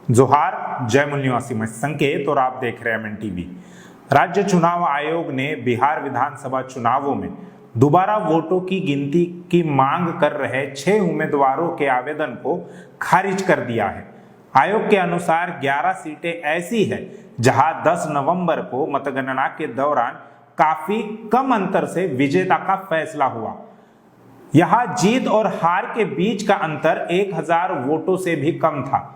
जोहार, जय मूल निवासी मैं संकेत और आप देख रहे हैं एमएन टीवी। राज्य चुनाव आयोग ने बिहार विधानसभा चुनावों में दोबारा वोटों की गिनती की मांग कर रहे 6 उम्मीदवारों के आवेदन को खारिज कर दिया है। आयोग के अनुसार 11 सीटें ऐसी है जहां 10 नवंबर को मतगणना के दौरान काफी कम अंतर से विजेता का फैसला हुआ। यहां जीत और हार के बीच का अंतर 1000 वोटों से भी कम था।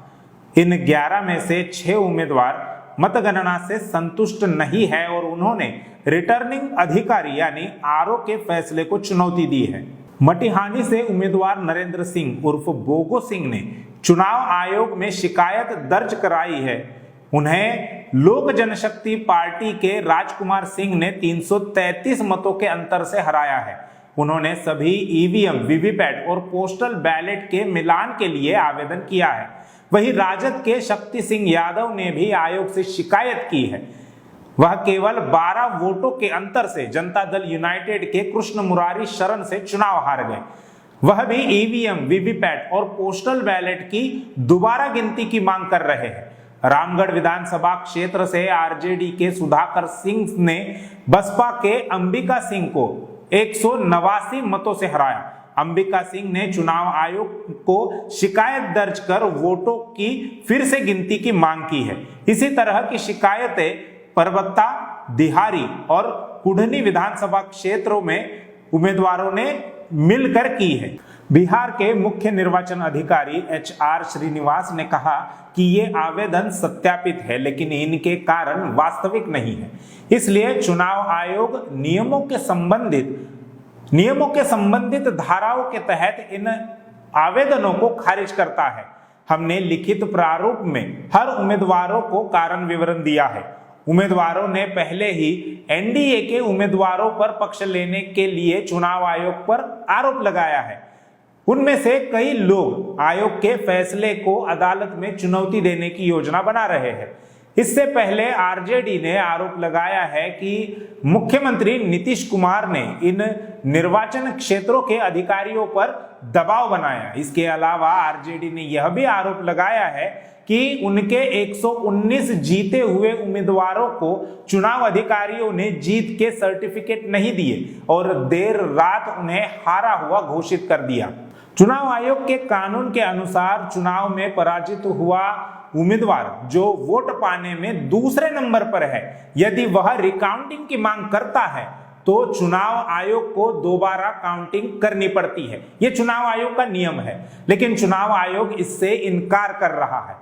इन 11 में से 6 उम्मीदवार मतगणना से संतुष्ट नहीं है और उन्होंने रिटर्निंग अधिकारी यानी आरओ के फैसले को चुनौती दी है। मटिहानी से उम्मीदवार नरेंद्र सिंह उर्फ बोगो सिंह ने चुनाव आयोग में शिकायत दर्ज कराई है। उन्हें लोक जनशक्ति पार्टी के राजकुमार सिंह ने 333 मतों के अंतर से हराया है। उन्होंने सभी ईवीएम, वीवीपैट और पोस्टल बैलेट के मिलान के लिए आवेदन किया है। वहीं राजद के शक्ति सिंह यादव ने भी आयोग से शिकायत की है। वह केवल 12 वोटों के अंतर से जनता दल यूनाइटेड के कृष्ण मुरारी शरण से चुनाव हार गए। वह भी ईवीएम, वीवीपैट और पोस्टल बैलेट की दोबारा गिनती की मांग कर रहे हैं। रामगढ़ विधानसभा क्षेत्र से आरजेडी के सुधाकर सिंह ने बसपा के अंबिका सिंह को 189 मतों से हराया। अंबिका सिंह ने चुनाव आयोग को शिकायत दर्ज कर वोटों की फिर से गिनती की मांग की है। इसी तरह की शिकायतें परबत्ता, दिहारी और कुढ़नी विधानसभा क्षेत्रों में उम्मीदवारों ने मिलकर की है। बिहार के मुख्य निर्वाचन अधिकारी HR श्रीनिवास ने कहा कि ये आवेदन सत्यापित है लेकिन इनके कारण वास्तविक नहीं है, इसलिए चुनाव आयोग नियमों के संबंधित धाराओं के तहत इन आवेदनों को खारिज करता है। हमने लिखित प्रारूप में हर उम्मीदवारों को कारण विवरण दिया है। उम्मीदवारों ने पहले ही एनडीए के उम्मीदवारों पर पक्ष लेने के लिए चुनाव आयोग पर आरोप लगाया है। उनमें से कई लोग आयोग के फैसले को अदालत में चुनौती देने की योजना बना रहे हैं। इससे पहले आरजेडी ने आरोप लगाया है कि मुख्यमंत्री नीतीश कुमार ने इन निर्वाचन क्षेत्रों के अधिकारियों पर दबाव बनाया। इसके अलावा आरजेडी ने यह भी आरोप लगाया है कि उनके 119 जीते हुए उम्मीदवारों को चुनाव अधिकारियों ने जीत के सर्टिफिकेट नहीं दिए और देर रात उन्हें हारा हुआ घोषित कर दिया। चुनाव आयोग के कानून के अनुसार चुनाव में पराजित हुआ उम्मीदवार जो वोट पाने में दूसरे नंबर पर है, यदि वह रिकाउंटिंग की मांग करता है तो चुनाव आयोग को दोबारा काउंटिंग करनी पड़ती है। यह चुनाव आयोग का नियम है, लेकिन चुनाव आयोग इससे इनकार कर रहा है।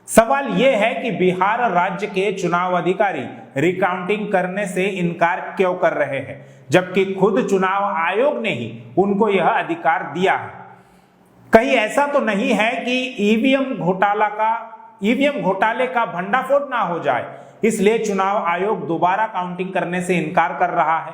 सवाल यह है कि बिहार राज्य के चुनाव अधिकारी रिकाउंटिंग करने से इनकार क्यों कर रहे हैं, जबकि खुद चुनाव आयोग ने ही उनको यह अधिकार दिया है। कहीं ऐसा तो नहीं है कि ईवीएम घोटाले का भंडाफोड़ ना हो जाए, इसलिए चुनाव आयोग दोबारा काउंटिंग करने से इनकार कर रहा है।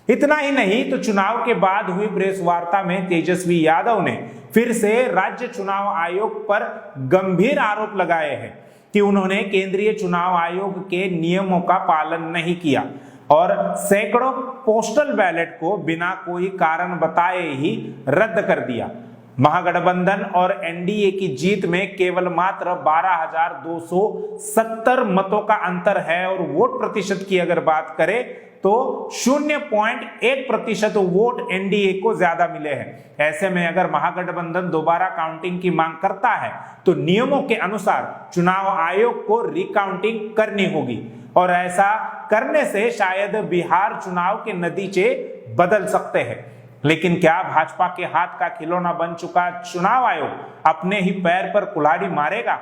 इतना ही नहीं तो चुनाव के बाद हुई प्रेस वार्ता में तेजस्वी यादव ने फिर से राज्य चुनाव आयोग पर गंभीर आरोप लगाए हैं कि उन्होंने केंद्रीय चुनाव आयोग के नियमों का पालन नहीं किया और सैकड़ों पोस्टल बैलेट को बिना कोई कारण बताए ही रद्द कर दिया। महागठबंधन और एनडीए की जीत में केवल मात्र 12,270 मतों का अंतर है और वोट प्रतिशत की अगर बात करें तो 0.1% वोट एनडीए को ज्यादा मिले हैं। ऐसे में अगर महागठबंधन दोबारा काउंटिंग की मांग करता है तो नियमों के अनुसार चुनाव आयोग को रिकाउंटिंग करनी होगी और ऐसा करने से शायद बिहार चुनाव के नतीजे बदल सकते हैं। लेकिन क्या भाजपा के हाथ का खिलौना बन चुका चुनाव आयोग अपने ही पैर पर कुल्हाड़ी मारेगा?